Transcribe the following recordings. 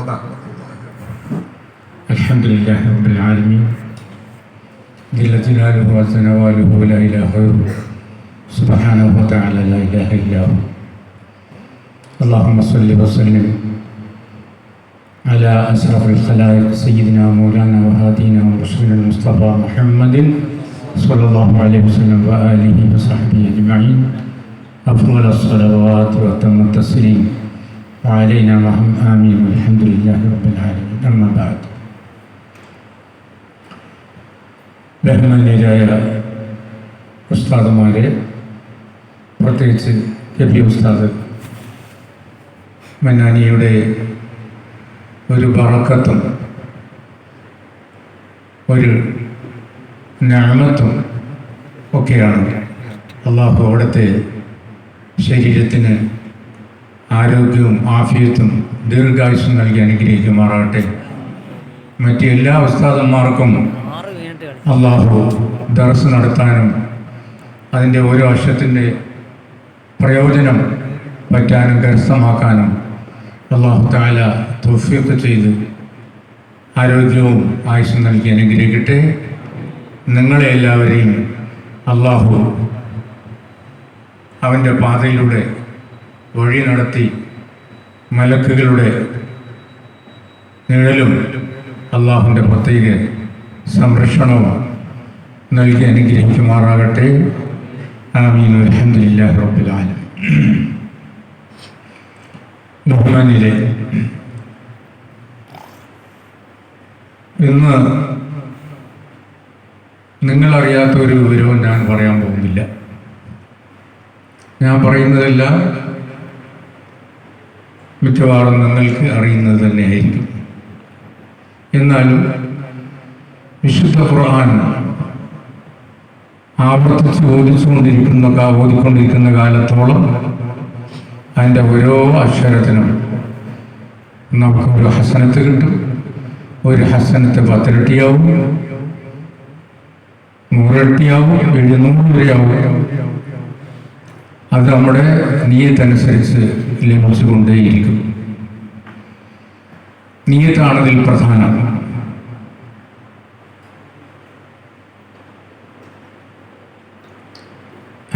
ورحمة الله. الحمد لله رب العالمين جل جلاله وعز نواله لا إله غيره سبحانه وتعالى لا إله إلا هو. اللهم صل وسلم على أشرف الخلائق سيدنا مولانا وهادينا ورسولنا المصطفى محمد صلى الله عليه وسلم وآله وصحبه أجمعين. أفضل الصلوات وأتم التسليم وعلينا معهم آمين والحمد لله رب العالمين. أما بعد, ബഹുമാന്യരായ ഉസ്താദുമാരെ, പ്രത്യേകിച്ച് കെ.പി. ഉസ്താദ് മന്നാനിയുടെ ഒരു ബറക്കത്തും ഒരു നിഅമത്തും ഒക്കെയാണ്. അള്ളാഹു അവിടുത്തെ ശരീരത്തിന് ആരോഗ്യവും ആഫിയത്തും ദീർഘായുസ്സും നൽകി അനുഗ്രഹിക്കുമാറാകട്ടെ. മറ്റ് എല്ലാ ഉസ്താദന്മാർക്കും അള്ളാഹു ദർസ് നടത്താനും അതിൻ്റെ ഓരോ വർഷത്തിൻ്റെ പ്രയോജനം പറ്റാനും കരസ്ഥമാക്കാനും അള്ളാഹു തആല തൗഫീഖ് ചെയ്ത് ആരോഗ്യവും ആയുസ്സും നൽകി അനുഗ്രഹിക്കട്ടെ. നിങ്ങളെ എല്ലാവരെയും അള്ളാഹു അവൻ്റെ പാതയിലൂടെ വഴി നടത്തി മലക്കുകളുടെ നിഴലും അള്ളാഹുവിൻ്റെ പ്രത്യേക സംരക്ഷണവും നൽകി അനുഗ്രഹിക്കുമാറാകട്ടെ. ആമീൻ അൽഹംദുലില്ലാഹി റബ്ബിൽ ആലമീൻ. ബഹുമാനിലെ, ഇന്ന് നിങ്ങളറിയാത്ത ഒരു വിവരവും ഞാൻ പറയാൻ പോകുന്നില്ല. ഞാൻ പറയുന്നതെല്ലാം മിക്കവാറും നിങ്ങൾക്ക് അറിയുന്നത് തന്നെയായിരിക്കും. എന്നാലും വിശുദ്ധ ഖുർആൻ ആവർത്തിച്ച് ഓതിക്കൊണ്ടിരിക്കുന്ന കാലത്തോളം അതിൻ്റെ ഓരോ അക്ഷരത്തിനും നമുക്കൊരു ഹസനത്ത് കിട്ടും. ഒരു ഹസനത്ത് 10 ഇരട്ടിയാവും, 100 ഇരട്ടിയാവും, 700 വരെയാവും. അത് നമ്മുടെ നിയത്തനുസരിച്ച് ലഭിച്ചുകൊണ്ടേയിരിക്കും. നിയത്താണതിൽ പ്രധാനം.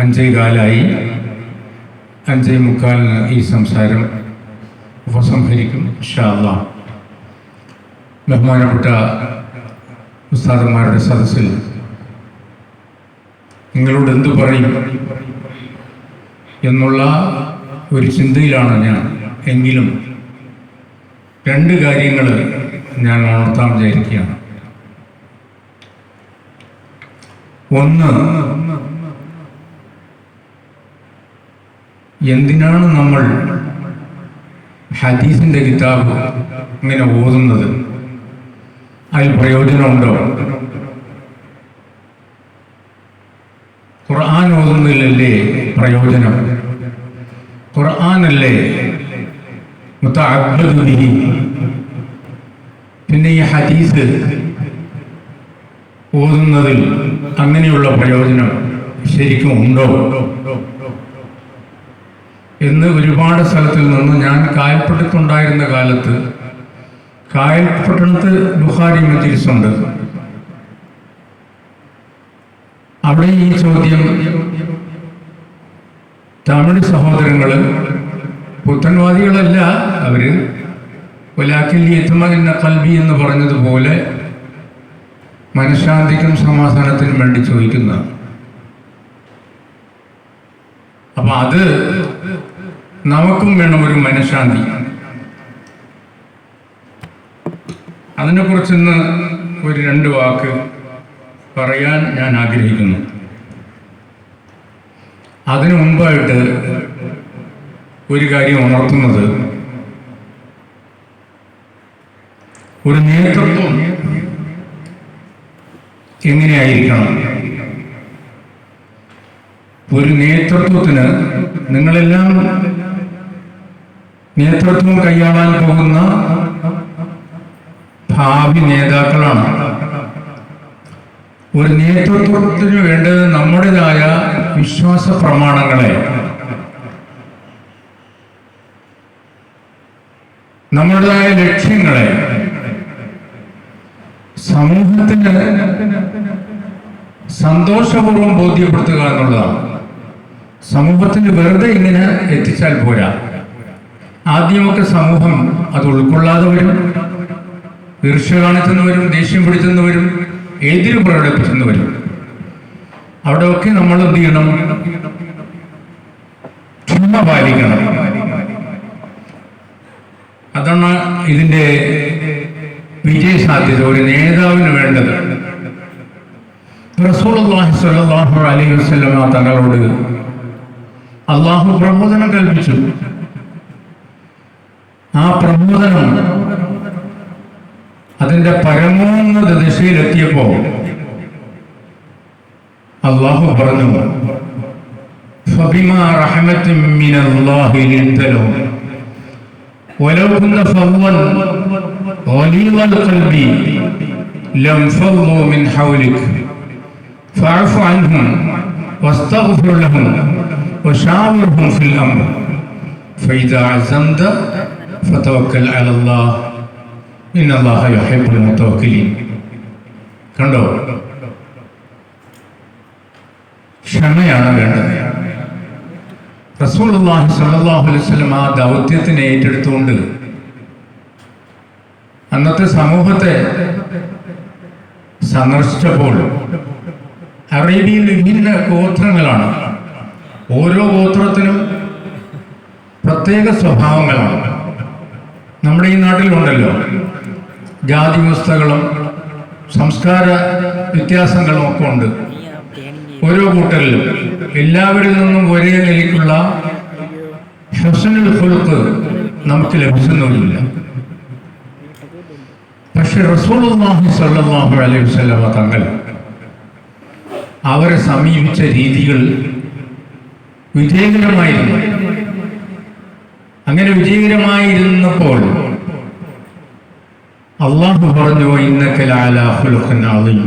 അഞ്ചേകാലായി, 5:45 ഈ സംസാരം ഉപസംഹരിക്കും ഇൻഷാ അല്ലാഹ്. ബഹുമാനപ്പെട്ട ഉസ്താദന്മാരുടെ സദസ്സിൽ നിങ്ങളോട് എന്തു പറയും എന്നുള്ള ഒരു ചിന്തയിലാണ് ഞാൻ. എങ്കിലും 2 കാര്യങ്ങൾ ഞാൻ ഉണർത്താൻ വിചാരിക്കുകയാണ്. ഒന്ന്, എന്തിനാണ് നമ്മൾ ഹദീസിൻ്റെ കിതാബ് ഇങ്ങനെ ഓതുന്നത്? അതിൽ പ്രയോജനമുണ്ടോ? ഖുർആൻ ഓതുന്നതിലല്ലേ പ്രയോജനം? ഖുർആനല്ലേ മുതഅബ്ബദു ബിഹി. പിന്നെ ഈ ഹദീസ് ഓതുന്നതിൽ അങ്ങനെയുള്ള പ്രയോജനം ശരിക്കും ഉണ്ടോ എന്ന് ഒരുപാട് സ്ഥലത്തിൽ നിന്ന് ഞാൻ കായൽപ്പട്ടത്തുണ്ടായിരുന്ന കാലത്ത്, കായൽപ്പട്ടണത്ത് ബുഖാരി മജ്ലിസ് ഉണ്ട്, അവിടെ ഈ ചോദ്യം തമിഴ് സഹോദരങ്ങൾ, പുത്തൻവാദികളല്ല അവർ, വലാകിൻ യത്മഇന്ന ഖൽബി എന്ന് പറഞ്ഞതുപോലെ മനഃശാന്തിക്കും സമാധാനത്തിനും വേണ്ടി ചോദിക്കുന്ന. അപ്പം അത് നമുക്കും വേണം ഒരു മനഃശാന്തി. അതിനെക്കുറിച്ചൊന്ന് ഒരു 2 വാക്ക് പറയാൻ ഞാൻ ആഗ്രഹിക്കുന്നു. അതിനു മുമ്പായിട്ട് ഒരു കാര്യം ഉണർത്തുന്നത്, ഒരു നേതൃത്വം എങ്ങനെയായിരിക്കണം? ഒരു നേതൃത്വത്തിന്, നിങ്ങളെല്ലാം നേതൃത്വം കൈയാളാൻ പോകുന്ന ഭാവി നേതാക്കളാണ്. ഒരു നേതൃത്വത്തിന് വേണ്ടത് നമ്മുടേതായ വിശ്വാസ പ്രമാണങ്ങളെ നമ്മുടേതായ ലക്ഷ്യങ്ങളെ സമൂഹത്തിന് സന്തോഷപൂർവ്വം ബോധ്യപ്പെടുത്തുക എന്നുള്ളതാണ്. സമൂഹത്തിന് വെറുതെ ഇങ്ങനെ എത്തിച്ചാൽ പോരാ. ആദ്യമൊക്കെ സമൂഹം അത് ഉൾക്കൊള്ളാതെ വരും, ഈർഷ്യ കാണിച്ചെന്ന് വരും, ദേഷ്യം പിടിച്ചെന്ന് വരും, എതിര് പ്രകടിപ്പിച്ചെന്ന് വരും. അവിടെയൊക്കെ നമ്മൾ എന്ത് ചെയ്യണം? ക്ഷമ പാലിക്കണം. അതാണ് ഇതിൻ്റെ വിജയ സാധ്യത ഒരു നേതാവിന് വേണ്ടത്. റസൂലുള്ളാഹി സ്വല്ലല്ലാഹു അലൈഹി വസല്ലം തങ്ങളോട് അള്ളാഹു പ്രബോധനം കൽപ്പിച്ചു. ആ പ്രബോധനം അതിൻ്റെ പരമോന്നത ദിശയിലെത്തിയപ്പോൾ അള്ളാഹു പറഞ്ഞു, ഫബിമാ റഹ്മത്തിൻ മിനല്ലാഹി ലിൻത ലഹും വലൗ കുന്ത ഫദ്ദൻ ഗലീദൽ ഖൽബി ലൻഫദ്ദു മിൻ ഹൗലിക ഫഅഫു അൻഹും വസ്തഗ്ഫിർ ലഹും വശാവിർഹും ഫിൽ അംർ ഫഇദാ അസംത ഫതവക്കൽ അലല്ലാഹ് ഇന്നല്ലാഹ യുഹിബ്ബുൽ മുതവക്കിലീൻ. കണ്ടോ? ക്ഷമയാണ് വേണ്ടത്. റസൂലുള്ളാഹി സ്വല്ലല്ലാഹു അലൈഹി വസല്ലം ആ ദൗത്യത്തിനെ ഏറ്റെടുത്തുകൊണ്ട് അന്നത്തെ സമൂഹത്തെ സന്ദർശിച്ചപ്പോൾ അറേബ്യയിൽ വിഭിന്ന ഗോത്രങ്ങളാണ്. ഓരോ ഗോത്രത്തിനും പ്രത്യേക സ്വഭാവങ്ങളാണ്. നമ്മുടെ ഈ നാട്ടിലുണ്ടല്ലോ ജാതി വ്യവസ്ഥകളും സംസ്കാര വ്യത്യാസങ്ങളും ഒക്കെ ഉണ്ട്. ഓരോ കൂട്ടരിലും എല്ലാവരിൽ നിന്നും ഒരേ നിലയ്ക്കുള്ള ഹുസ്നുൽ ഖുലുഖ് നമുക്ക് ലഭിക്കുന്നില്ല. പക്ഷെ റസൂലുള്ളാഹി സ്വല്ലല്ലാഹു അലൈഹി വസല്ലം തങ്ങൾ അവരെ സമീപിച്ച രീതികൾ വിജയകരമായിരുന്നു. അങ്ങനെ വിജയകരമായിരുന്നപ്പോൾ അള്ളാഹു പറഞ്ഞു, ഇന്നക ലഅലാ ഖുലുഖിൻ അളീം.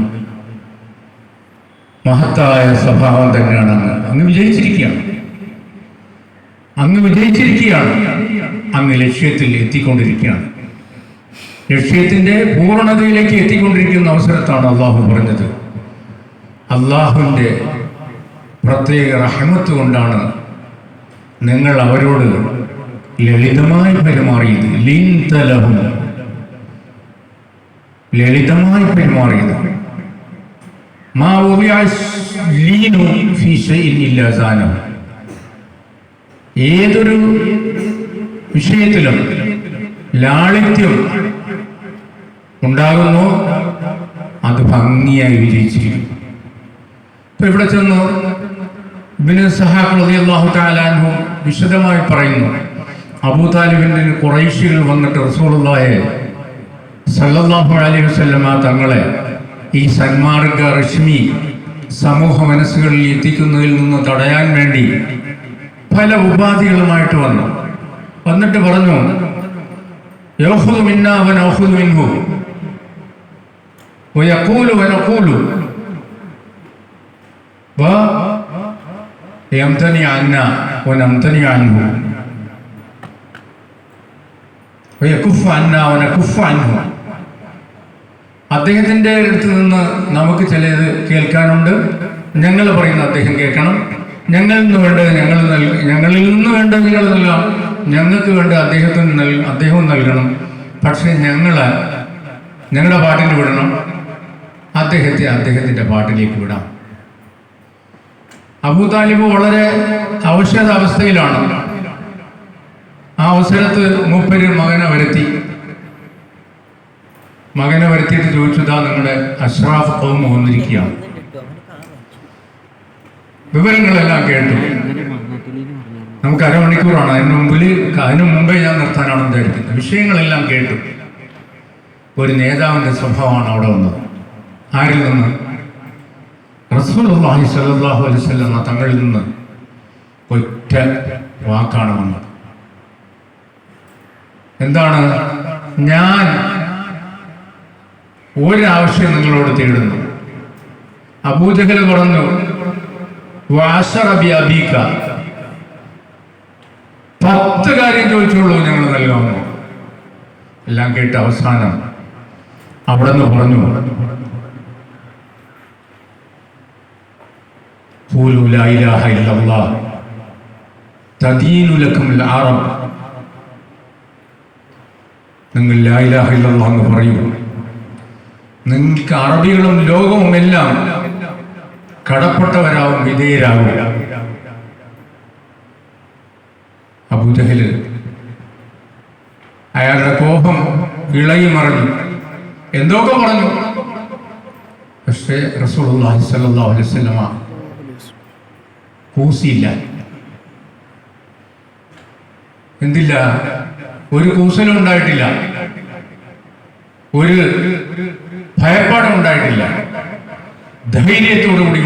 മഹത്തായ സ്വഭാവം തന്നെയാണ് അങ്ങ് വിജയിച്ചിരിക്കുകയാണ്. അങ്ങ് ലക്ഷ്യത്തിൽ എത്തിക്കൊണ്ടിരിക്കുകയാണ്. ലക്ഷ്യത്തിൻ്റെ പൂർണ്ണതയിലേക്ക് എത്തിക്കൊണ്ടിരിക്കുന്ന അവസരത്താണ് അള്ളാഹു പറഞ്ഞത്. അള്ളാഹുവിൻ്റെ പ്രത്യേക റഹ്മത്ത് കൊണ്ടാണ് നിങ്ങൾ അവരോട് ലളിതമായി പെരുമാറിയത്. ലിൻത ലഹും, ലളിതമായി പെരുമാറിയത്. മാ ഉദിഅ ലീനു ഫീ ശൈഇൻ ഇല്ലാ സാനഹു. ഏതൊരു വിഷയത്തിലും ലാളിത്യം ഉണ്ടാകുന്നു, അത് ഭംഗിയായി വിജയിച്ചിരിക്കും. ഇപ്പൊ ഇവിടെ ചെന്ന് ഇബ്നു ഇസ്ഹാഖ് റളിയല്ലാഹു തആല അൻഹു വിശദമായി പറയുന്നു, അബൂ താലിബിന്റെ ഖുറൈശികൾ വന്നിട്ട് റസൂലുള്ളാഹി സല്ലല്ലാഹു അലൈഹി വസല്ലം തങ്ങളെ ഈ സന്മാർഗ റശ്മി സമൂഹ മനസ്സുകളിൽ എത്തിക്കുന്നതിൽ നിന്ന് തടയാൻ വേണ്ടി പല ഉപാധികളുമായിട്ട് വന്നിട്ട് പറഞ്ഞു, യഖുദു മിന്നാ വനഖുദു മിൻഹു വയഖൂലു വനഖൂലു വയംതനി അന്നാ വനംതനി അൻഹു വയകുഫു അന്നാ വനകുഫു അൻഹു. അദ്ദേഹത്തിൻ്റെ അടുത്ത് നിന്ന് നമുക്ക് ചിലത് കേൾക്കാനുണ്ട്. ഞങ്ങൾ പറയുന്ന അദ്ദേഹം കേൾക്കണം. ഞങ്ങളിൽ നിന്ന് വേണ്ടത് ഞങ്ങളിൽ നിന്ന് വേണ്ടത് നിങ്ങൾ നൽകാം. ഞങ്ങൾക്ക് വേണ്ട അദ്ദേഹവും നൽകണം. പക്ഷേ ഞങ്ങളുടെ പാട്ടിന് വിടണം, അദ്ദേഹത്തിൻ്റെ പാട്ടിലേക്ക് വിടാം. അബൂ താലിബ് വളരെ അവശതാവസ്ഥയിലാണ്. ആ അവസരത്ത് മൂപ്പര് മകനെ വരുത്തിയിട്ട് ചോദിച്ചു, ഇതാ നിങ്ങളുടെ അഷ്റാഫ് ഖൗം വന്നിരിക്കുകയാണ്. വിവരങ്ങളെല്ലാം കേട്ടു. നമുക്ക് അരമണിക്കൂറാണ്, അതിനു മുമ്പേ ഞാൻ നിർത്താനാണ് വിചാരിക്കുന്നത്. വിഷയങ്ങളെല്ലാം കേട്ടു. ഒരു നേതാവിൻ്റെ സ്വഭാവമാണ് അവിടെ വന്നത്. ആരിൽ നിന്ന്? റസൂലുള്ളാഹി സ്വല്ലല്ലാഹു അലൈഹി വസല്ലം തങ്ങളിൽ നിന്ന് ഒറ്റ വാക്കാണ് വന്നത്. എന്താണ്? ഞാൻ ഒരാവശ്യം നിങ്ങളോട് തേടുന്നു. അബൂജഹൽ പറഞ്ഞു, വഅശറ ബിഅബീക, 10 കാര്യം ചോദിച്ചോളൂ, ഞങ്ങൾ നൽകാമോ? എല്ലാം കേട്ട അവസാനം അവിടെ നിന്ന് പറഞ്ഞു, ഖൂലൂ ലാ ഇലാഹ ഇല്ലല്ലാഹ് തദീനു ലക്കുമുൽ അറബ്. നിങ്ങൾ ലാ ഇലാഹ ഇല്ലല്ലാഹ് എന്ന് പറയൂ, നിങ്ങൾക്ക് അറബികളും ലോകവും എല്ലാം കടപ്പെട്ടവരാവും, വിധേയരാകും. അബൂജഹൽ അയാളുടെ കോപം ഇളകി മറിഞ്ഞു, എന്തൊക്കെ പറഞ്ഞു. പക്ഷേ റസൂലുള്ളാഹി സ്വല്ലല്ലാഹു അലൈഹി വസല്ലമ കൂസിയില്ല. എന്തില്ല? ഒരു കൂസലും ഉണ്ടായിട്ടില്ല, ഒരു ഭയപ്പാടും ഉണ്ടായിട്ടില്ല. ധൈര്യത്തോടുകൂടി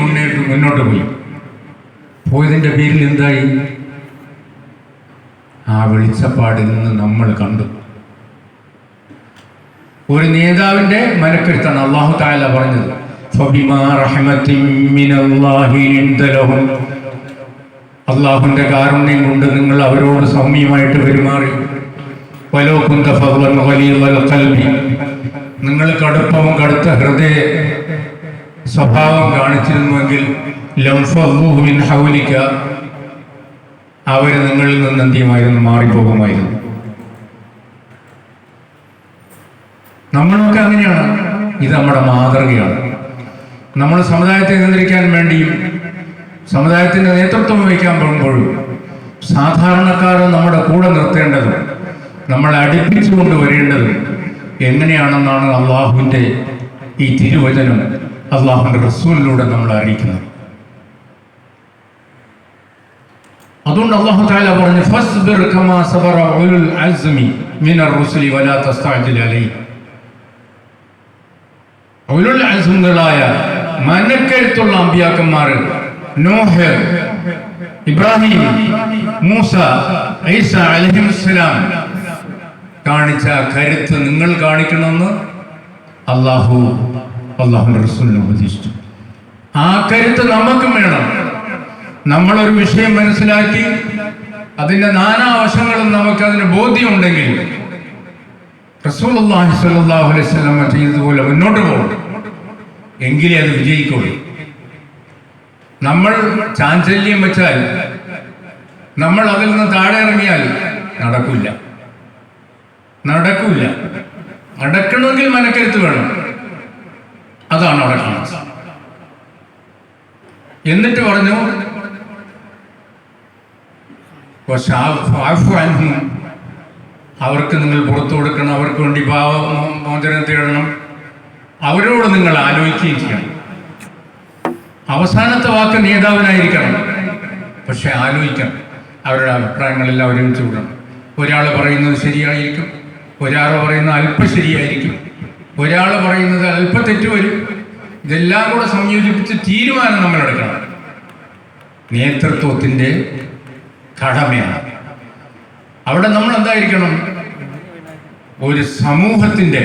മുന്നോട്ട് പോയി. പോയതിൻ്റെ പേരിൽ എന്തായി? ആ വെളിച്ചപ്പാടിൽ നിന്ന് നമ്മൾ കണ്ടു ഒരു നേതാവിൻ്റെ മനക്കരുത്താണ്. അല്ലാഹു തആല പറഞ്ഞത്, ഫബിമാ റഹ്മത്തിൻ മിനല്ലാഹി ലിൻത ലഹും. അല്ലാഹുവിൻ്റെ കാരുണ്യം കൊണ്ട് നിങ്ങൾ അവരോട് സൗമ്യമായിട്ട് പെരുമാറി. വലൗ കുന്ത ഫദ്ദൻ ഗലീദൽ ഖൽബി, നിങ്ങൾ കടുപ്പവും കടുത്ത ഹൃദയ സ്വഭാവം കാണിച്ചിരുന്നുവെങ്കിൽ ലം ഫദ്ദു മിൻ ഹൗലിക, അവർ നിങ്ങളിൽ നിന്ന് എന്തിയുമായിരുന്നു? മാറിപ്പോകുമായിരുന്നു. നമ്മളൊക്കെ അങ്ങനെയാണ്. ഇത് നമ്മുടെ മാതൃകയാണ്. നമ്മൾ സമുദായത്തെ നിയന്ത്രിക്കാൻ വേണ്ടിയും സമുദായത്തിൻ്റെ നേതൃത്വം വഹിക്കാൻ പോകുമ്പോഴും സാധാരണക്കാർ നമ്മുടെ കൂടെ നിർത്തേണ്ടതും നമ്മളെ അടുപ്പിച്ചു കൊണ്ടുവരേണ്ടതും എങ്ങനെയാണെന്നാണ് അള്ളാഹുവിൻ്റെ ഈ തിരുവചനം അള്ളാഹുവിൻ്റെ റസൂലിലൂടെ നമ്മളെ അറിയിക്കുന്നത്. അതുകൊണ്ട് അല്ലാഹു തആല പറഞ്ഞു, ഫസ്ബിർ കമാ സബറ ഉലുൽ അസ്മി മിനർ റുസുലി വലാ തസ്തഅജിൽ അലൈഹി. ഉലുൽ അസ്മുകളായ മനക്കരുത്തുള്ള അമ്പിയാക്കന്മാർ നോഹ്, ഇബ്രാഹിം, മൂസ, ഈസ അലൈഹിസ്സലാം കാണിച്ച കരുത്ത് നിങ്ങൾ കാണിക്കണമെന്ന് അല്ലാഹുവിൻ്റെ റസൂലിനെ ഉപദേശിച്ചു. ആ കരുത്ത് നമുക്കും വേണം. നമ്മളൊരു വിഷയം മനസ്സിലാക്കി അതിൻ്റെ നാനാവശങ്ങളും നമുക്കതിന് ബോധ്യമുണ്ടെങ്കിൽ റസൂലുള്ളാഹി സ്വല്ലല്ലാഹു അലൈഹി വസല്ലം ചെയ്തതുപോലെ മുന്നോട്ട് പോകും, എങ്കിലേ അത് വിജയിക്കുള്ളൂ. നമ്മൾ ചാഞ്ചല്യം വെച്ചാൽ, നമ്മൾ അതിൽ നിന്ന് താഴെ ഇറങ്ങിയാൽ നടക്കില്ല. നടക്കണമെങ്കിൽ മനക്കരുത്ത് വേണം. അതാണ് നടക്കുന്നത്. എന്നിട്ട് പറഞ്ഞു, അവർക്ക് നിങ്ങൾ പുറത്തു കൊടുക്കണം, അവർക്ക് വേണ്ടി പാവമോചനം തേടണം, അവരോട് നിങ്ങൾ ആലോചിക്കുകയും ചെയ്യണം. അവസാനത്തെ വാക്ക് നേതാവിനായിരിക്കണം, പക്ഷെ ആലോചിക്കണം. അവരുടെ അഭിപ്രായങ്ങളെല്ലാം ഒരുമിച്ച് വിടണം. ഒരാൾ പറയുന്നത് ശരിയായിരിക്കും, ഒരാൾ പറയുന്നത് അല്പം ശരിയായിരിക്കും, ഒരാൾ പറയുന്നത് അല്പം തെറ്റ് വരും. ഇതെല്ലാം കൂടെ സംയോജിപ്പിച്ച് തീരുമാനം നമ്മളെടുക്കണം. നേതൃത്വത്തിൻ്റെ കടമയാണ്. അവിടെ നമ്മൾ എന്തായിരിക്കണം? ഒരു സമൂഹത്തിൻ്റെ,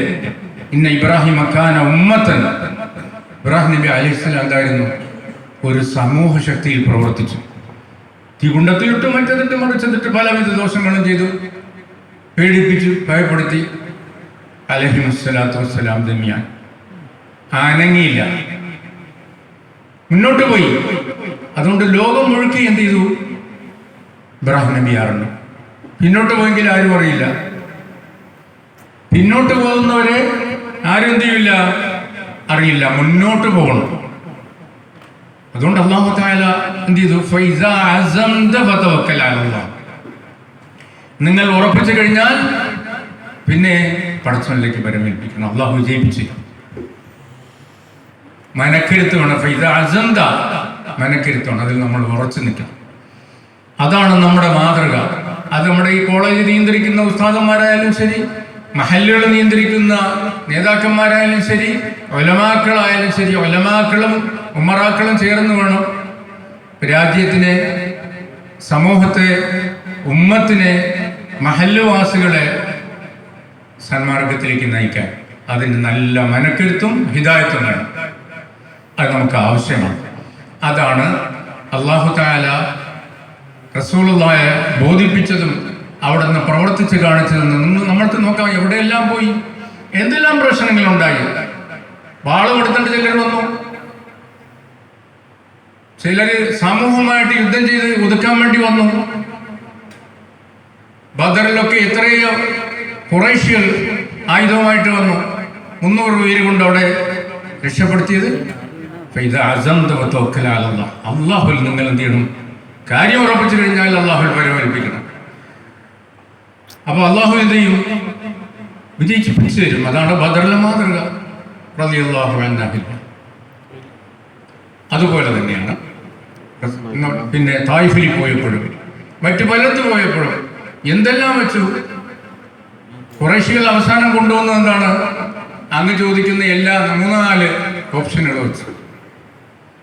ഇന്ന ഇബ്രാഹിം അക്കാന ഉമ്മത്തൻ, ഇബ്രാഹിം നബി അലൈഹിസ്സലാം എന്തായിരുന്നു? ഒരു സമൂഹ ശക്തിയിൽ പ്രവർത്തിച്ചു. തീകുണ്ടത്തിലിട്ട് മറ്റതിട്ട് മറിച്ചതിട്ട് പലവിധ ദോഷങ്ങളും ചെയ്തു, പേടിപ്പിച്ചു, ഭയപ്പെടുത്തി. അലൈഹിസ്സലാത്തു വസ്സലാം ദമിയാൻ അനങ്ങിയില്ല, മുന്നോട്ട് പോയി. അതുകൊണ്ട് ലോകം മുഴുക്കി എന്ത് ചെയ്തു? ഇബ്രാഹിം നബി അറിഞ്ഞു. പിന്നോട്ട് പോയെങ്കിൽ ആരും അറിയില്ല. പിന്നോട്ട് പോകുന്നവരെ ആരും എന്ത് ചെയ്യില്ല? അറിയില്ല. മുന്നോട്ട് പോകണം. അതുകൊണ്ട് അല്ലാഹു തആല എന്ത് ചെയ്തു? ഫൈസാ അസംത ഫതവക്കൽ അലല്ലാഹ്. നിങ്ങൾ ഉറപ്പിച്ചു കഴിഞ്ഞാൽ പിന്നെ പടച്ചവനിലേക്ക് പരമേൽപ്പിക്കണം. അള്ളാഹു വിജയിപ്പിച്ചു. മനക്കരുത്ത് വേണം. ഫൈസാ അസംത, മനക്കരുത്ത് വേണം. അതിൽ നമ്മൾ ഉറച്ചു നിൽക്കണം. അതാണ് നമ്മുടെ മാതൃക. അത് നമ്മുടെ ഈ കോളേജ് നിയന്ത്രിക്കുന്ന ഉസ്താദന്മാരായാലും ശരി, മഹല്ലുകൾ നിയന്ത്രിക്കുന്ന നേതാക്കന്മാരായാലും ശരി, ഉലമാക്കളായാലും ശരി, ഉലമാക്കളും ഉമറാക്കളും ചേർന്ന് വേണം രാജ്യത്തിനെ, സമൂഹത്തെ, ഉമ്മത്തിനെ, മഹല്ലുവാസികളെ സന്മാർഗത്തിലേക്ക് നയിക്കാൻ. അതിന് നല്ല മനക്കരുത്തും ഹിദായത്തും വേണം. അത് നമുക്ക് ആവശ്യമാണ്. അതാണ് അല്ലാഹു തആല റസൂലുള്ളാഹിയെ ബോധിപ്പിച്ചതും അവിടെ നിന്ന് പ്രവർത്തിച്ച് കാണിച്ചു നിന്ന് നമ്മൾക്ക് നോക്കാം എവിടെയെല്ലാം പോയി, എന്തെല്ലാം പ്രശ്നങ്ങളുണ്ടായി. വാളും എടുത്തിട്ട് ചിലർ വന്നു, ചിലർ സമൂഹമായിട്ട് യുദ്ധം ചെയ്ത് ഒതുക്കാൻ വേണ്ടി വന്നു. ബദറിലൊക്കെ എത്രയോ ഖുറൈശികൾ ആയുധവുമായിട്ട് വന്നു. 300 പേര് കൊണ്ട് അവിടെ രക്ഷപ്പെടുത്തിയത്. അള്ളാഹുൽ നിങ്ങൾ എന്ത് ചെയ്യണം? കാര്യം ഉറപ്പിച്ചു കഴിഞ്ഞാൽ അള്ളാഹുൽ പരിപാലിപ്പിക്കണം. അപ്പൊ അള്ളാഹു എന്ത് ചെയ്യും? വിജയിപ്പിച്ചു തരും. അതാണ് ബദറിലെ മാതൃക. റളിയല്ലാഹു അൻഹു. അതുപോലെ തന്നെയാണ് പിന്നെ തായിഫിൽ പോയപ്പോഴും മറ്റു പലത്ത് പോയപ്പോഴും എന്തെല്ലാം വെച്ചു. ഖുറൈശികൾ അവസാനം കൊണ്ടുവന്നത് എന്താണ്? അങ്ങ് ചോദിക്കുന്ന എല്ലാ 3-4 ഓപ്ഷനുകൾ വെച്ചു.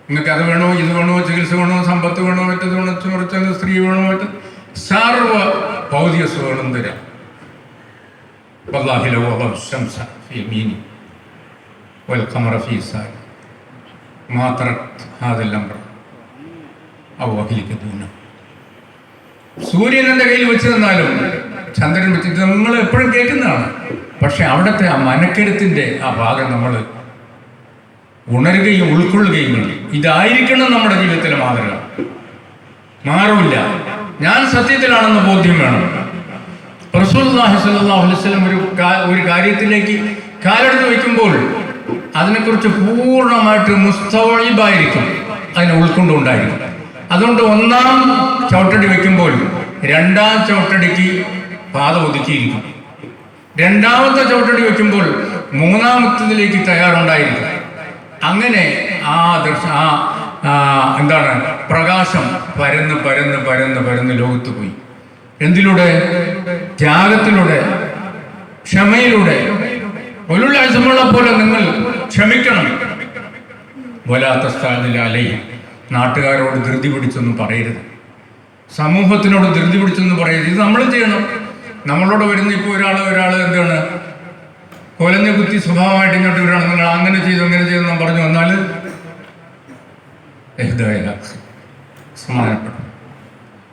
നിങ്ങൾക്ക് അത് വേണോ, ഇത് വേണോ, ചികിത്സ വേണോ, സമ്പത്ത് വേണോ, മറ്റത് വേണോ, മറിച്ചത് സ്ത്രീ വേണോ, മറ്റ് സർവ ഭൗതിക സുഖങ്ങളും തരാം. സൂര്യൻ എൻ്റെ കയ്യിൽ വെച്ച് തന്നാലും ചന്ദ്രൻ വെച്ചിട്ട് നിങ്ങൾ എപ്പോഴും കേൾക്കുന്നതാണ്. പക്ഷെ അവിടുത്തെ ആ മനക്കരുത്തിൻ്റെ ആ ഭാഗം നമ്മൾ ഉണരുകയും ഉൾക്കൊള്ളുകയും വേണ്ടി. ഇതായിരിക്കണം നമ്മുടെ ജീവിതത്തിലെ മാതൃക. മാറില്ല. ഞാൻ സത്യത്തിലാണെന്ന് ബോധ്യം വേണം. റസൂലുള്ളാഹി സ്വല്ലല്ലാഹു അലൈഹി വസല്ലം ഒരു കാര്യത്തിലേക്ക് കാലെടുത്ത് വയ്ക്കുമ്പോൾ അതിനെക്കുറിച്ച് പൂർണ്ണമായിട്ട് മുസ്തവഇബായിരിക്കും, അതിനെ ഉൾക്കൊണ്ടുണ്ടായിരിക്കും. അതുകൊണ്ട് 1-ാം ചവിട്ടടി വയ്ക്കുമ്പോൾ 2-ാം ചവിട്ടടിക്ക് പാത ഒതുക്കിയിരിക്കും. 2-ാമത്തെ ചവിട്ടടി വയ്ക്കുമ്പോൾ 3-ാമത്തേതിലേക്ക് തയ്യാറുണ്ടായിരിക്കും. അങ്ങനെ എന്താണ് പ്രകാശം പരന്ന് പരന്ന് പരന്ന് പരന്ന് ലോകത്ത് പോയി. എന്തിലൂടെ? ത്യാഗത്തിലൂടെ, ക്ഷമയിലൂടെ. ഉലുൽ അസ്മുകളെ പോലെ നിങ്ങൾ ക്ഷമിക്കണം. വലാത്തസ്താദിലൈഹി. നാട്ടുകാരോട് ധൃതി പിടിച്ചൊന്നും പറയരുത്, സമൂഹത്തിനോട് ധൃതി പിടിച്ചൊന്നും പറയരുത്. ഇത് നമ്മൾ ചെയ്യണം. നമ്മളോട് വരുന്ന ഇപ്പോൾ ഒരാൾ എന്താണ് കൊലഞ്ഞ കുത്തി സ്വഭാവമായിട്ട് ഇങ്ങോട്ട് വരികയാണ്. നിങ്ങൾ അങ്ങനെ ചെയ്തെന്ന് പറഞ്ഞു വന്നാൽ സമാധാനപ്പെടും.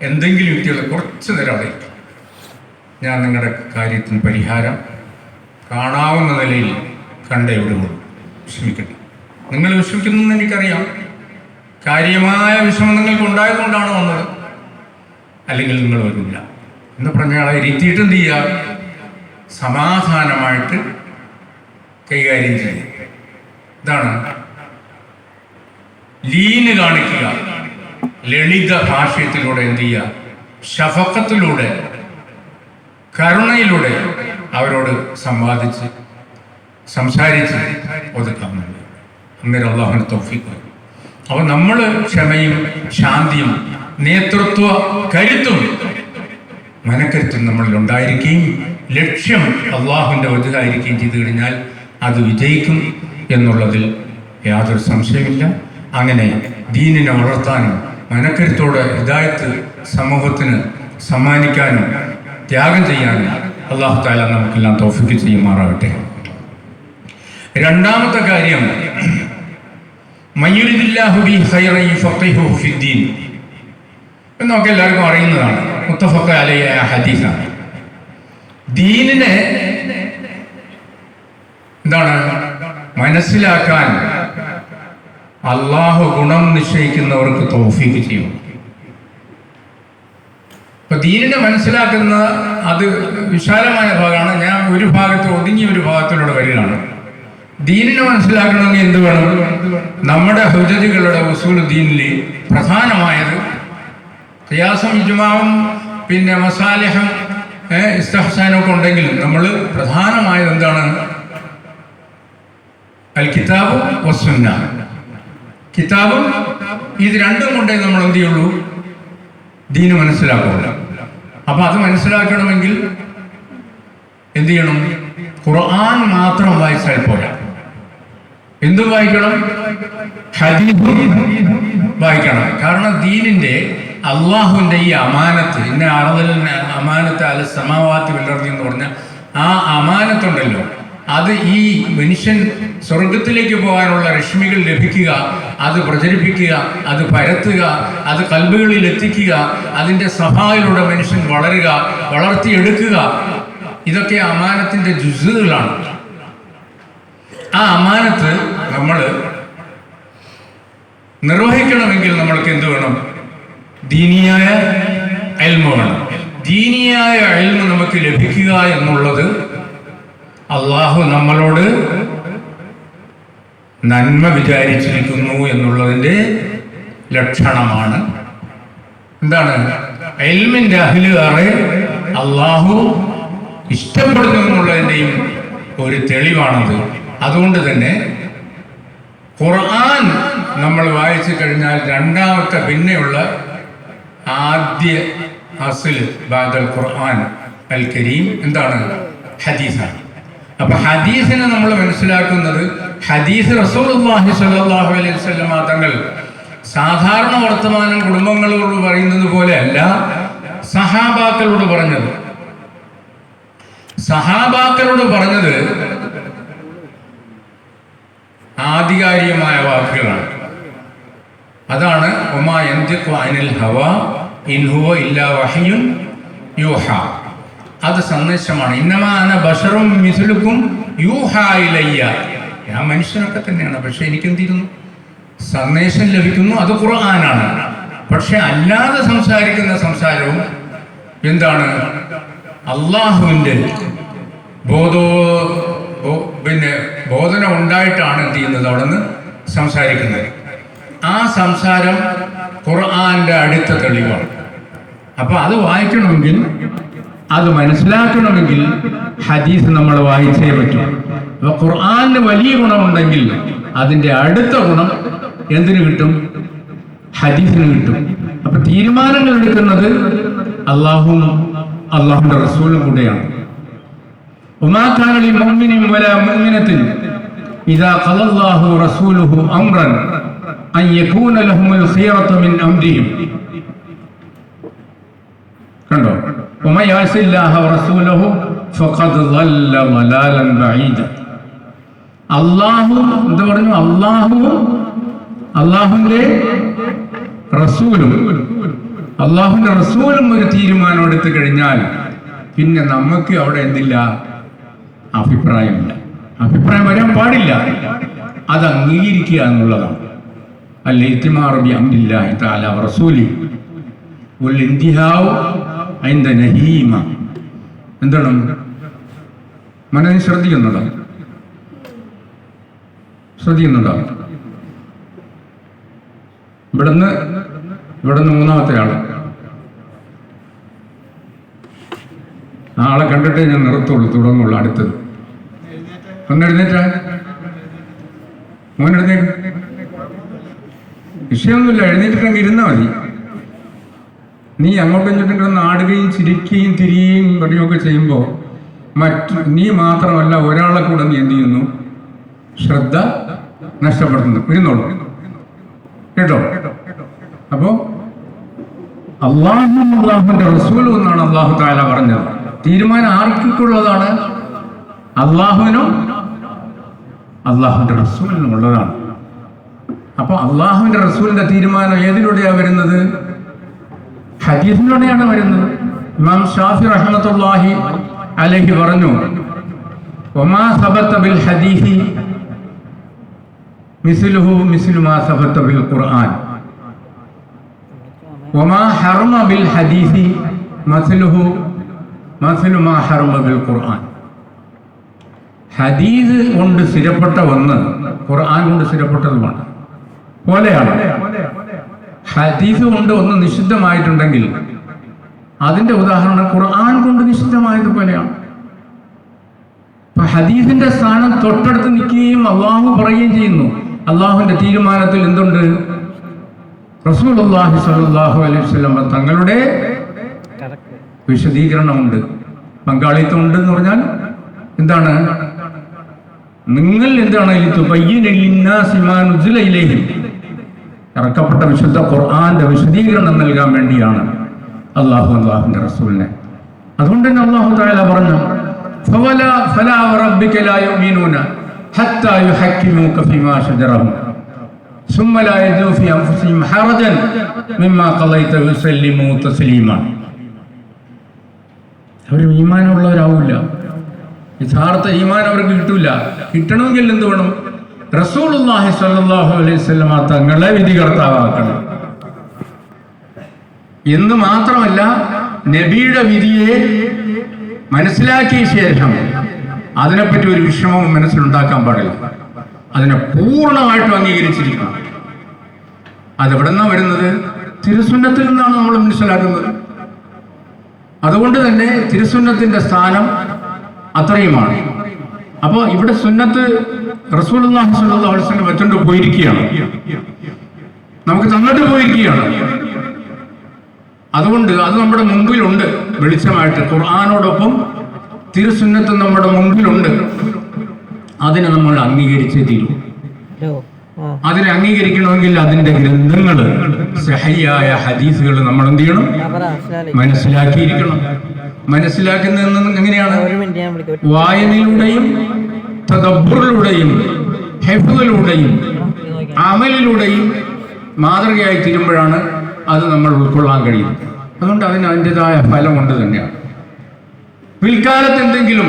എന്തെങ്കിലും വ്യക്തികൾ കുറച്ച് നേരം അവിടെ ഞാൻ നിങ്ങളുടെ കാര്യത്തിന് പരിഹാരം കാണാവുന്ന നിലയിൽ കണ്ടേ വിടുകയുള്ളൂ. വിഷമിക്കട്ടെ. നിങ്ങൾ വിഷമിക്കുന്നതെന്ന് എനിക്കറിയാം. കാര്യമായ വിഷമം നിങ്ങൾക്ക് ഉണ്ടായതുകൊണ്ടാണ് വന്നത്. അല്ലെങ്കിൽ നിങ്ങൾ വരില്ല എന്ന് പറഞ്ഞാൽ ഇരുത്തിയിട്ട് എന്ത് ചെയ്യുക? സമാധാനമായിട്ട് കൈകാര്യം ചെയ്യുക. ഇതാണ് ലീന് കാണിക്കുക. ലളിത ഭാഷ്യത്തിലൂടെ എന്ത് ചെയ്യുക? ശഫഖത്തിലൂടെ, കരുണയിലൂടെ അവരോട് സംസാരിച്ച് ഒതുക്കാൻ വേണ്ടി. അന്നേരം അള്ളാഹുവിന് തൗഫീഖ്. അപ്പോൾ നമ്മൾ ക്ഷമയും ശാന്തിയും നേതൃത്വ കരുത്തും മനക്കരുത്തും നമ്മളിൽ ഉണ്ടായിരിക്കുകയും ലക്ഷ്യം അള്ളാഹുവിൻ്റെ വജഹായിരിക്കുകയും ചെയ്തു കഴിഞ്ഞാൽ അത് വിജയിക്കും എന്നുള്ളതിൽ യാതൊരു സംശയമില്ല. അങ്ങനെ ദീനിനെ വളർത്താനും മനക്കരുത്തോടെ ഹിദായത്ത് സമൂഹത്തിന് സമ്മാനിക്കാനും ത്യാഗം ചെയ്യാനും അല്ലാഹു തആല നമുക്കെല്ലാം തൗഫീഖ് ചെയ്യുമാറാകട്ടെ. 2-ാമത്തെ കാര്യം, മയ്യുരിദില്ലാഹു ബിഹി ഖൈറൻ യുഫഖിഹുഹു ഫിദ്ദീൻ എന്നൊക്കെ എല്ലാവർക്കും അറിയുന്നതാണ്. മുത്തഫഖ് അലൈഹി ഹദീസാണ്. ദീനിനെ എന്താണ് മനസ്സിലാക്കാൻ അള്ളാഹു ഗുണം നിശ്ചയിക്കുന്നവർക്ക് തൗഫീഖ് ചെയ്യും. ഇപ്പൊ ദീനിനെ മനസ്സിലാക്കുന്ന അത് വിശാലമായ ഭാഗമാണ്. ഞാൻ ഒരു ഭാഗത്ത് ഒതുങ്ങിയ ഒരു ഭാഗത്തിലൂടെ വരികയാണ്. ദീനിനെ മനസ്സിലാക്കണമെങ്കിൽ എന്ത് വേണം? നമ്മുടെ ഹുജജുകളുടെ ഉസൂൽ ദീനിൽ പ്രധാനമായത് ഖിയാസും ഇജ്മാഉം പിന്നെ മസാലിഹും ഇസ്തിഹ്സാനൊക്കെ ഉണ്ടെങ്കിലും നമ്മൾ പ്രധാനമായത് എന്താണ്? അൽ കിതാബ് വസ്സുന്ന. കിതാബും ഇത് രണ്ടും കൊണ്ടേ നമ്മൾ എന്ത് ചെയ്യുള്ളൂ? ദീന് മനസ്സിലാക്കുള്ളൂ. അപ്പൊ അത് മനസ്സിലാക്കണമെങ്കിൽ എന്ത് ചെയ്യണം? ഖുർആൻ മാത്രം വായിച്ചാൽ പോരാ. എന്തും വായിക്കണം, ഹദീസും വായിക്കണം. കാരണം ദീനിന്റെ അള്ളാഹുവിന്റെ ഈ അമാനത്ത്, ഇന്ന അറദൽ അമാനത്ത് അല സമാവാത്തി വൽ അർദി എന്ന് പറഞ്ഞ ആ അമാനത്തുണ്ടല്ലോ, അത് ഈ മനുഷ്യൻ സ്വർഗത്തിലേക്ക് പോകാനുള്ള രശ്മികൾ ലഭിക്കുക, അത് പ്രചരിപ്പിക്കുക, അത് പരത്തുക, അത് കൽബുകളിൽ എത്തിക്കുക, അതിൻ്റെ സഹായിലൂടെ മനുഷ്യൻ വളരുക, വളർത്തിയെടുക്കുക, ഇതൊക്കെ അമാനത്തിൻ്റെ ജുസുകളാണ്. ആ അമാനത്ത് നമ്മൾ നിർവഹിക്കണമെങ്കിൽ നമ്മൾക്ക് എന്ത് വേണം? ദീനിയായ ഇൽമ് വേണം. ദീനിയായ ഇൽമ് നമുക്ക് ലഭിക്കുക എന്നുള്ളത് അള്ളാഹു നമ്മളോട് നന്മ വിചാരിച്ചിരിക്കുന്നു എന്നുള്ളതിൻ്റെ ലക്ഷണമാണ്. എന്താണ്? ഇൽമിൻ്റെ അഹ്ലുകാരെ അള്ളാഹു ഇഷ്ടപ്പെടുന്നു എന്നുള്ളതിൻ്റെയും ഒരു തെളിവാണത്. അതുകൊണ്ട് തന്നെ ഖുർആൻ നമ്മൾ വായിച്ചു കഴിഞ്ഞാൽ രണ്ടാമത്തെ പിന്നെയുള്ള ആദ്യ അസ്ൽ ബാദൽ ഖുർആൻ അൽ കരീം എന്താണ്? ഹദീസാണ്. അപ്പൊ ഹദീസിനെ നമ്മൾ മനസ്സിലാക്കുന്നത്, ഹദീസ് റസൂലുള്ളാഹി സ്വല്ലല്ലാഹു അലൈഹി വസല്ലം തങ്ങൾ സാധാരണ വർത്തമാനം കുടുംബങ്ങളോട് പറയുന്നത് പോലെ അല്ല സഹാബാക്കളോട് പറഞ്ഞത്. സഹാബാക്കളോട് പറഞ്ഞത് ആധികാരികമായ വാക്കുകളാണ്. അതാണ് വമാ യൻതിഖു അനിൽ ഹവാ ഇൻ ഹുവ ഇല്ലാ വഹ്യുൻ യൂഹാ. അത് സന്ദേശമാണ്. ഇന്നമാ അന ബശറും മിസ്ലുക്കും യൂഹാ ഇലയ്യ. ഞാൻ മനുഷ്യനൊക്കെ തന്നെയാണ്, പക്ഷെ എനിക്കെന്തിരുന്നു? സന്ദേശം ലഭിക്കുന്നു, അത് ഖുർആനാണ്. പക്ഷെ അല്ലാതെ സംസാരിക്കുന്ന സംസാരവും എന്താണ്? അള്ളാഹുവിൻ്റെ ബോധനം ഉണ്ടായിട്ടാണ് എന്ത് ചെയ്യുന്നത്? അവിടെ നിന്ന് സംസാരിക്കുന്നത്. ആ സംസാരം ഖുർആന്റെ അടുത്ത തെളിവാണ്. അപ്പൊ അത് വായിക്കണമെങ്കിൽ, അത് മനസ്സിലാക്കണമെങ്കിൽ ഹദീസ് നമ്മൾ വായിച്ചേ പറ്റും. അപ്പൊ ഖുർആന് വലിയ ഗുണമുണ്ടെങ്കിൽ അതിൻ്റെ അടുത്ത ഗുണം എന്തിനു കിട്ടും? ഹദീസിന് കിട്ടും. അപ്പൊ തീരുമാനങ്ങൾ എടുക്കുന്നത് അള്ളാഹും അള്ളാഹുന്റെ റസൂലും കൂടെയാണ്. وما كان لمؤمن ولا مؤمنة إذا قضى الله ورسوله أمرا أن يكون لهم الخيرة من أمرهم. കണ്ടോ? ومن يعص الله ورسوله فقد ضل ضلالا بعيدا. അല്ലാഹു എന്ത് പറഞ്ഞു? അല്ലാഹുവിന്റെ റസൂലും ഒരു തീരുമാനം എടുത്തു കഴിഞ്ഞാൽ പിന്നെ നമുക്ക് അവിടെ എന്തില്ല? അഭിപ്രായമില്ല. അഭിപ്രായം വരാൻ പാടില്ല. അത് അംഗീകരിക്കുക എന്നുള്ളതാണ്. അൽ-ഇത്തിമാറു ബി അംരില്ലാഹി തആല വ റസൂലി വൽ ഇന്തിഹാഉ ഇൻദ നഹീമ. എന്താണ്? മനസ്സിൽ ശ്രദ്ധിക്കുന്നുണ്ടോ? ഇവിടുന്ന് മൂന്നാമത്തെ ആളെ കണ്ടിട്ടേ ഞാൻ തുടങ്ങുള്ളൂ. അടുത്തത് ഒന്നെഴുന്നേറ്റാ മോനെഴുന്നേറ്റ്. വിഷയമൊന്നുമില്ല, എഴുന്നേറ്റിട്ടെങ്കിൽ ഇരുന്നാൽ മതി. നീ അങ്ങോട്ടും ഇങ്ങോട്ടും ആടുകയും ചിരിക്കുകയും തിരിയുകയും പറയുകയൊക്കെ ചെയ്യുമ്പോൾ നീ മാത്രമല്ല ഒരാളെ കൂടെ നീ എന്ത് ചെയ്യുന്നു? ശ്രദ്ധ നഷ്ടപ്പെടുത്തുന്നു. കേട്ടോ? അപ്പോ അള്ളാഹുവിന്റെ റസൂലും എന്നാണ് അള്ളാഹു തആല പറഞ്ഞത്. തീരുമാനം ആർക്കുള്ളതാണ്? അള്ളാഹുവിനും അള്ളാഹുവിന്റെ റസൂലിനും ഉള്ളതാണ്. അപ്പൊ അള്ളാഹുവിന്റെ റസൂലിന്റെ തീരുമാനം ഏതിലൂടെയാണ് വരുന്നത്? ഹദീസിലൂടെയാണ് വരുന്നത്. ഇമാം ഷാഫി റഹ്മത്തുള്ളാഹി അലൈഹി പറഞ്ഞു, വമാ സബത ബിൽ ഹദീസി മിസ്ലുഹു മിസ്ലു മാ സബത ബിൽ ഖുർആൻ വമാ ഹറമ ബിൽ ഹദീസി മസ്ലുഹു മസ്ലു മാ ഹറമ ബിൽ ഖുർആൻ. ഹദീസ് കൊണ്ട് സ്ഥിരപ്പെട്ട ഒന്ന് ഖുർആൻ കൊണ്ട് സ്ഥിരപ്പെട്ടതുമാണ് പോലെയാണ്. ഹദീസ് കൊണ്ട് ഒന്ന് നിഷിദ്ധമായിട്ടുണ്ടെങ്കിൽ അതിന്റെ ഉദാഹരണം ഖുർആൻ കൊണ്ട് നിഷിദ്ധമായതുപോലെയാണ്. അപ്പൊ ഹദീസിന്റെ സ്ഥാനം തൊട്ടടുത്ത് നിൽക്കുകയും അള്ളാഹു പറയുകയും ചെയ്യുന്നു. അള്ളാഹുവിന്റെ തീരുമാനത്തിൽ എന്തുണ്ട്? റസൂലുള്ളാഹി സ്വല്ലല്ലാഹു അലൈഹി വസല്ലം തങ്ങളുടെ വിശദീകരണമുണ്ട്, പങ്കാളിത്തമുണ്ട്. എന്ന് പറഞ്ഞാൽ എന്താണ്? നിങ്ങൾ എന്താണ് ഇറക്കപ്പെട്ട വിശുദ്ധ ഖുർആന്റെ വിശദീകരണം നൽകാൻ വേണ്ടിയാണ് അള്ളാഹുവിന്റെ റസൂലിനെ. അതുകൊണ്ട് തന്നെ അള്ളാഹു തആല പറഞ്ഞു, ഫലാ വറബ്ബിക ലാ യുഅ്മിനൂന ഹത്താ യുഹക്കിമൂക ഫീമാ ശജറ ثم لا يجدوا في أنفسهم حرجا مما قضيت ويسلموا تسليما. അവർ ഈമാനുള്ളവരാവില്ല, യഥാർത്ഥ ഈമാൻ അവർക്ക് കിട്ടില്ല. കിട്ടണമെങ്കിൽ എന്ത് വേണം? റസൂലുള്ളാഹി സ്വല്ലല്ലാഹു അലൈഹി വസല്ലം തങ്ങളെ വിധികർത്താവാക്കണം എന്ന് മാത്രമല്ല, നബിയുടെ വിധിയെ മനസ്സിലാക്കിയ ശേഷം അതിനെപ്പറ്റി ഒരു വിഷമം മനസ്സിലുണ്ടാക്കാൻ പാടില്ല. അതിനെ പൂർണ്ണമായിട്ടും അംഗീകരിച്ചിരിക്കണം. അതെവിടെ നിന്നാണ് വരുന്നത്? തിരുസുന്നത്തിൽ നിന്നാണ് നമ്മൾ മനസ്സിലാക്കുന്നത്. അതുകൊണ്ട് തന്നെ തിരുസുന്നത്തിന്റെ സ്ഥാനം അത്രയുമാണ്. അപ്പോൾ ഇവിടെ സുന്നത്ത് റസൂലുള്ളാഹി സ്വല്ലല്ലാഹു അലൈഹി വസല്ലം വെച്ചുകൊണ്ട് പോയിരിക്കുകയാണ്, നമുക്ക് തന്നിട്ട് പോയിരിക്കുകയാണ്. അതുകൊണ്ട് അത് നമ്മുടെ മുമ്പിലുണ്ട് വെളിച്ചമായിട്ട്. ഖുർആനോടൊപ്പം തിരുസുന്നത്ത് നമ്മുടെ മുമ്പിലുണ്ട്. അതിനെ നമ്മൾ അംഗീകരിച്ചേ തീരും. അതിനെ അംഗീകരിക്കണമെങ്കിൽ അതിന്റെ ഗ്രന്ഥങ്ങൾ, സഹിയായ ഹദീസുകൾ നമ്മൾ എന്ത് ചെയ്യണം? മനസ്സിലാക്കിയിരിക്കണം. മനസ്സിലാക്കുന്നത് എങ്ങനെയാണ്? വായനയിലൂടെയും തദബ്ബുറിലൂടെയും ഹിഫ്ളിലൂടെയും അമലിലൂടെയും മാതൃകയായി തീരുമ്പോഴാണ് അത് നമ്മൾ ഉൾക്കൊള്ളാൻ കഴിയും. അതുകൊണ്ട് അതിന് അതിൻ്റെതായ ഫലം കൊണ്ട് തന്നെയാണ്. പിൽക്കാലത്ത് എന്തെങ്കിലും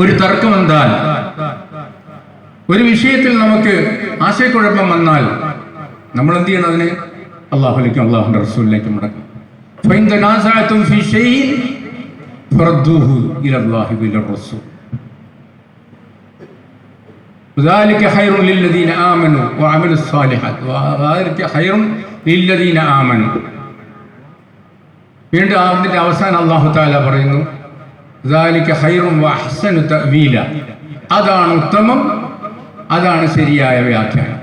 ഒരു തർക്കം വന്നാൽ, ഒരു വിഷയത്തിൽ നമുക്ക് ആശയക്കുഴപ്പം വന്നാൽ നമ്മൾ എന്ത് ചെയ്യണം? അതിനെ അള്ളാഹുലേക്കും അള്ളാഹുവിന്റെ റസൂലിലേക്കും മടക്കും. فإن تنازعتم في شيء فردوه إلى الله والرسول وذلك خير للذين آمنوا وعملوا الصالحات وذلك خير للذين آمنوا. വീണ്ടും അതിന്റെ അവസാനം അല്ലാഹു തആല പറയുന്നു, ذلك خير وأحسن تأويلا. അതാണ് ഉത്തമം, അതാണ് ശരിയായ വ്യാഖ്യാനം.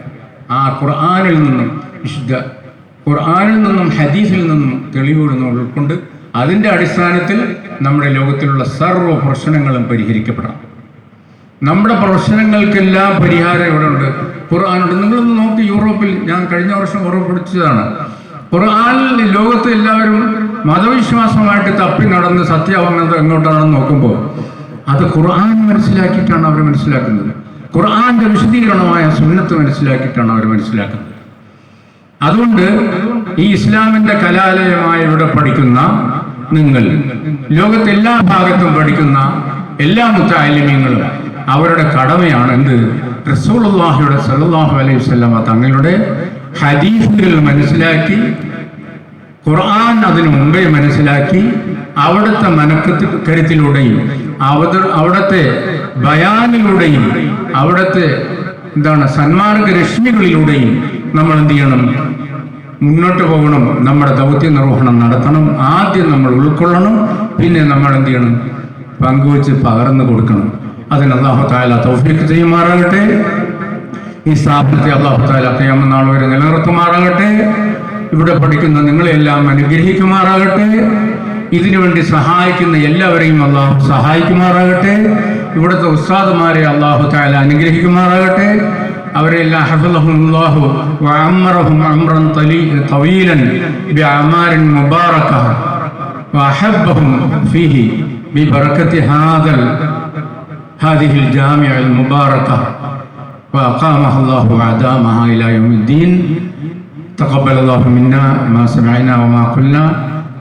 ആ ഖുർആനിൽ നിന്നും, വിശുദ്ധ ഖുർആനിൽ നിന്നും ഹദീസിൽ നിന്നും തെളിവുകൾ ഉൾക്കൊണ്ട് അതിൻ്റെ അടിസ്ഥാനത്തിൽ നമ്മുടെ ലോകത്തിലുള്ള സർവ്വ പ്രശ്നങ്ങളും പരിഹരിക്കപ്പെടണം. നമ്മുടെ പ്രശ്നങ്ങൾക്കെല്ലാം പരിഹാരം ഇവിടെ ഉണ്ട്, ഖുർആനുണ്ട്. നിങ്ങളൊന്ന് നോക്കി, യൂറോപ്പിൽ ഞാൻ കഴിഞ്ഞ വർഷം ഉറപ്പിച്ചതാണ്, ഖുർആനിൽ ലോകത്ത് എല്ലാവരും മതവിശ്വാസമായിട്ട് തപ്പി നടന്ന് സത്യമാകുന്നത് എങ്ങോട്ടാണെന്ന് നോക്കുമ്പോൾ അത് ഖുർആൻ മനസ്സിലാക്കിയിട്ടാണ് അവർ മനസ്സിലാക്കുന്നത്. ഖുർആന്റെ വിശദീകരണമായ സുന്നത്ത് മനസ്സിലാക്കിയിട്ടാണ് അവർ മനസ്സിലാക്കുന്നത്. അതുകൊണ്ട് ഈ ഇസ്ലാമിന്റെ കലാലയമായി ഇവിടെ പഠിക്കുന്ന നിങ്ങൾ, ലോകത്തെ എല്ലാ ഭാഗത്തും പഠിക്കുന്ന എല്ലാ മുത്തഅല്ലിമീങ്ങളും അവരുടെ കടമയാണ് എന്ത്? റസൂലുള്ളാഹിയുടെ സ്വല്ലല്ലാഹു അലൈഹി വസല്ലമ തങ്ങളുടെ ഹദീസുകൾ മനസ്സിലാക്കി, ഖുർആൻ അതിനു മുമ്പേ മനസ്സിലാക്കി, അവിടുത്തെ മനക്കരുത്തിലൂടെയും അവിടുത്തെ ബയാനിലൂടെയും അവിടുത്തെ സന്മാർഗ രശ്മികളിലൂടെയും നമ്മൾ എന്ത് ചെയ്യണം? മുന്നോട്ട് പോകണം. നമ്മുടെ ദൗത്യ നിർവഹണം നടത്തണം. ആദ്യം നമ്മൾ ഉൾക്കൊള്ളണം, പിന്നെ നമ്മൾ എന്ത് ചെയ്യണം? പങ്കുവെച്ച് പകർന്നു കൊടുക്കണം. അതിന് അല്ലാഹു തആല തൗഫീഖ് ചെയ്യുമാറാകട്ടെ. ഈ സ്ഥാപനത്തെ അല്ലാഹു തആല ഖിയാമത്ത് നാൾ വരെ നിലനിർത്തുമാറാകട്ടെ. ഇവിടെ പഠിക്കുന്ന നിങ്ങളെല്ലാം അനുഗ്രഹിക്കുമാറാകട്ടെ. ഇതിനുവേണ്ടി സഹായിക്കുന്ന എല്ലാവരെയും അല്ലാഹു സഹായിക്കുമാറാകട്ടെ. ഇവിടുത്തെ ഉസ്താദുമാരെ അല്ലാഹു തആല അനുഗ്രഹിക്കുമാറാകട്ടെ. അവരെല്ലാം ഹഫളഹുല്ലാഹു വഅമ്മറഹും അംറൻ തവീലൻ ബിഅമാരിൻ മുബാറക വഅഹബ്ബഹും ഫീഹി ബിബറകതി هذه الجامعة المباركة وأقامها الله وأدامها إلى يوم الدين. تقبل الله منا ما سمعنا وما قلنا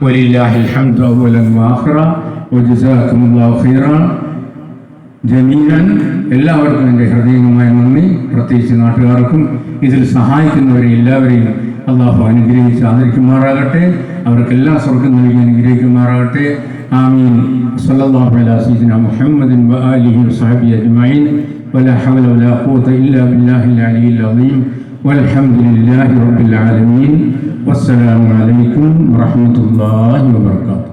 ولله الحمد أولا وآخرا وجزاكم الله خيرا ജമീഅൻ. എല്ലാവർക്കും എൻ്റെ ഹൃദയമായ നന്ദി. പ്രത്യേകിച്ച് നാട്ടുകാർക്കും ഇതിൽ സഹായിക്കുന്നവരെ എല്ലാവരെയും അള്ളാഹു അനുഗ്രഹിച്ച് ആദരിക്കുമാറാകട്ടെ. അവർക്കെല്ലാം സ്വർഗം നൽകി അനുഗ്രഹിക്കുമാറാകട്ടെ. ആമീൻ. സല്ലല്ലാഹു അലാ സയ്യിദിനാ മുഹമ്മദിൻ വആലിഹി വസഹബിഹി അജ്മഈൻ. വലാ ഹൗല വലാ ഖുവത ഇല്ലാ ബില്ലാഹിൽ അലിയിൽ അദീം. വൽഹംദുലില്ലാഹി റബ്ബിൽ ആലമീൻ. വസ്സലാമു അലൈക്കും വറഹ്മത്തുള്ളാഹി വബറകാതുഹു.